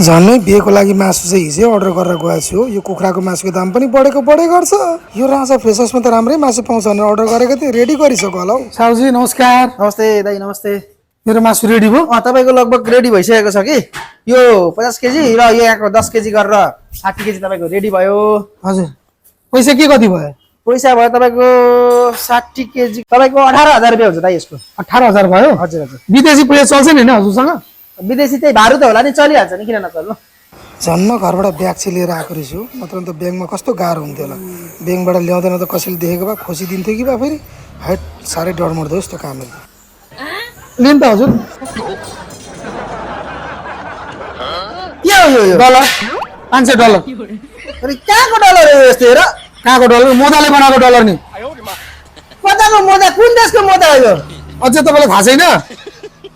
झन्नै बिहेको लागि मासु चाहिँ हिजै अर्डर गरेर गएको छु। यो कुखुराको मासुको दाम पनि बढेको बढे गर्छ। यो राजा फ्रेसर्समा त राम्रै मासु पाउँछ भनेर अर्डर गरेको थिएँ। रेडी गरिसक्यो होला हौ। साउजी नमस्कार। नमस्ते दाइ नमस्ते। मेरो मासु रेडी भयो? तपाईँको लगभग रेडी भइसकेको छ कि यो 50 केजी र यो यहाँको 10 केजी गरेर 60 केजी तपाईँको रेडी भयो। हजुर। पैसा के कति भयो? पैसा भयो तपाईँको 60 केजी तपाईँको 18,000 रुपियाँ हुन्छ दाइ यसको। 18,000 भयो? हजुर हजुर। विदेशी पैसा चल्छ नि होइन हजुरसँग? विदेशी त्यही भारू त होला नि, चलिहाल्छ नि, किन नचल्नु। जन्म घरबाट ब्याग चाहिँ लिएर आएको रहेछु। नत्र त ब्यागमा कस्तो गाह्रो हुन्थ्यो होला। ब्यागबाट ल्याउँदैन त कसैले देखेको भए खोसिदिन्थ्यो कि बा फेरि हाइट साह्रै डरमर्दो यस्तो कामहरू। लिनु त हजुर। के हो यो डलर $500। अरे कहाँको डलर हो यस्तो हेर? कहाँको डलर? मोदाले बनाएको डलर नि। कताको मोजा? कुन देशको मोजा हो यो? अझै तपाईँलाई थाहा छैन?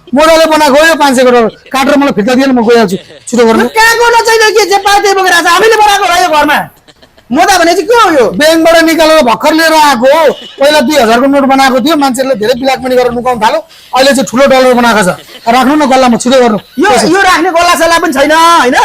मोदाले बनाएको हो यो $500 काटेर मलाई फिर्ता दिएन, म गइहाल्छु। छिटो गर्नु। कहाँको नचाहिँ के जे पार्टी बोकेर आएको? हामीले बनाएको हो यो घरमा। मोजा भने चाहिँ के हो यो? ब्याङ्कबाट निकालेर भर्खर लिएर आएको हो। पहिला 2000 को नोट बनाएको थियो, मान्छेहरूले धेरै ब्ल्याक मनी गरेर नुकाउनु थाल्यो। अहिले चाहिँ ठुलो डलर बनाएको छ। राख्नु न गल्लामा, छिटो गर्नु। यो राख्ने गल्ला सल्ला पनि छैन हैन।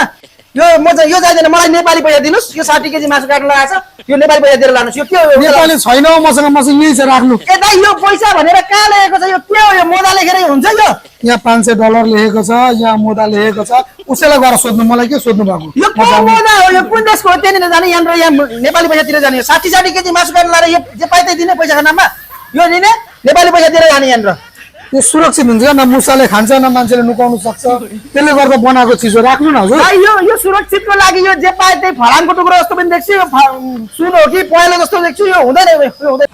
यो मोजा यो चाहिँदैन मलाई। नेपाली पैसा दिनुस्। यो 60 केजी मासु काट्न लगाएको छ, यो नेपाली पैसा दिएर लानुस्। यो के हो? नेपाली छैन मसँग यही छ, राख्नु। ए दाइ यो पैसा भनेर कहाँ लेखेको छ? यो के हो? यो मोजा लेखेर हुन्छ यो? यहाँ $500 लेखेको छ, यहाँ मोदा लेखेको छ। उसैलाई गएर सोध्नु, मलाई के सोध्नु भएको? यो को मोजा हो? यो कुन देशको हो? त्यहाँनिर जाने यहाँ नेपाली पैसा तिर जाने। 60 केजी मासु काट्न लगाएर यो जे पाइ त्यही दिने पैसाको नाममा यो दिने, नेपाली पैसा तिर जाने यहाँनिर। यो सुरक्षित हुन्छ न मुसाले खान्छ न मान्छेले नुकाउनु सक्छ। त्यसले गर्दा बनाएको चिज हो, राख्नु न हजुर। दाइ यो सुरक्षितको लागि यो जे पाए त्यही फलामको टुक्रो जस्तो पनि देख्छु। यो सुन हो कि पहेँलो जस्तो देख्छु। यो हुँदैन, यो हुँदैन।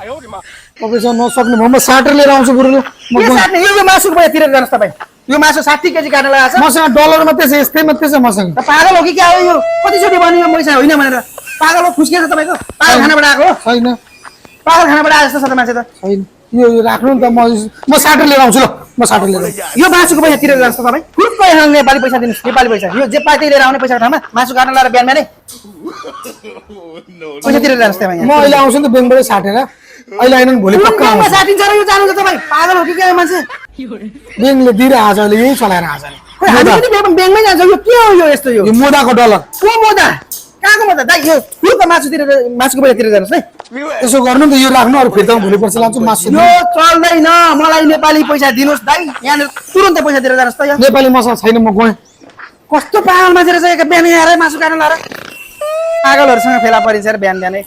तपाईँसँग नसक्नु भयो, म साटेर लिएर आउँछु बुढोले। के साट्ने? यो मासुको पैसा तिरेर जानुहोस् तपाईँ। यो मासु 60 केजी काट्न लगाएको छ। मसँग डलर मात्रै छ, यस्तै मात्रै छ मसँग। त पागल हो कि क्या हो? यो कतिचोटि भन्यो यो पैसा होइन भनेर? पागल हो, खुस्किएको छ तपाईँको? पागल खानाबाट आएको हो? छैन, पागल खानाबाट आएको जस्तो छ त मान्छे त। छैन। यो राख्नु नि त, म साटेर लिएर आउँछु ल। म साटेर लिएर आउँछु। यो मासुको पैसा तिरेर जानुहोस् त तपाईँ। खुर्क नेपाली पैसा दिनुहोस्। नेपाली पैसा यो जे पाए त्यही लिएर आउने पैसाको ठाउँमा मासु काट्न लगाएर बिहान बिहानै पैसा तिरेर जानुहोस् तपाईँ। म अहिले आउँछु नि त ब्याङ्कबाटै साटेर। अहिले आएन भने भोलि पक्का आउँछु। साटिन्छ र यो जानुहुन्छ तपाईँ? पागल हो कि क्या मान्छे? ब्याङ्कले दिइरहेको छ अहिले, यही चलाएर आएको छ। खोइ हामी पनि ब्याङ्कमै जान्छ। यो के हो यो यस्तो? यो मोदाको डलर। को मोदा? कहाँको मोदा? दाइ यो खुर्क मासुको पैसा तिरेर जानुहोस् है। यसो गर्नु नि त, यो राख्नु, अरू फिर्ता भोलि पर्छ लान्छु मासु। यो चल्दैन। मलाई नेपाली पैसा दिनुहोस् दाइ। यहाँनिर तुरन्तै पैसा दिएर जानुहोस् त। यो नेपाली मसँग छैन, म गएँ। कस्तो पागल मान्छे रहेछ? बिहान आएर मासु काट्न लाएर पागलहरूसँग फेला परिन्छ बिहान बिहानै।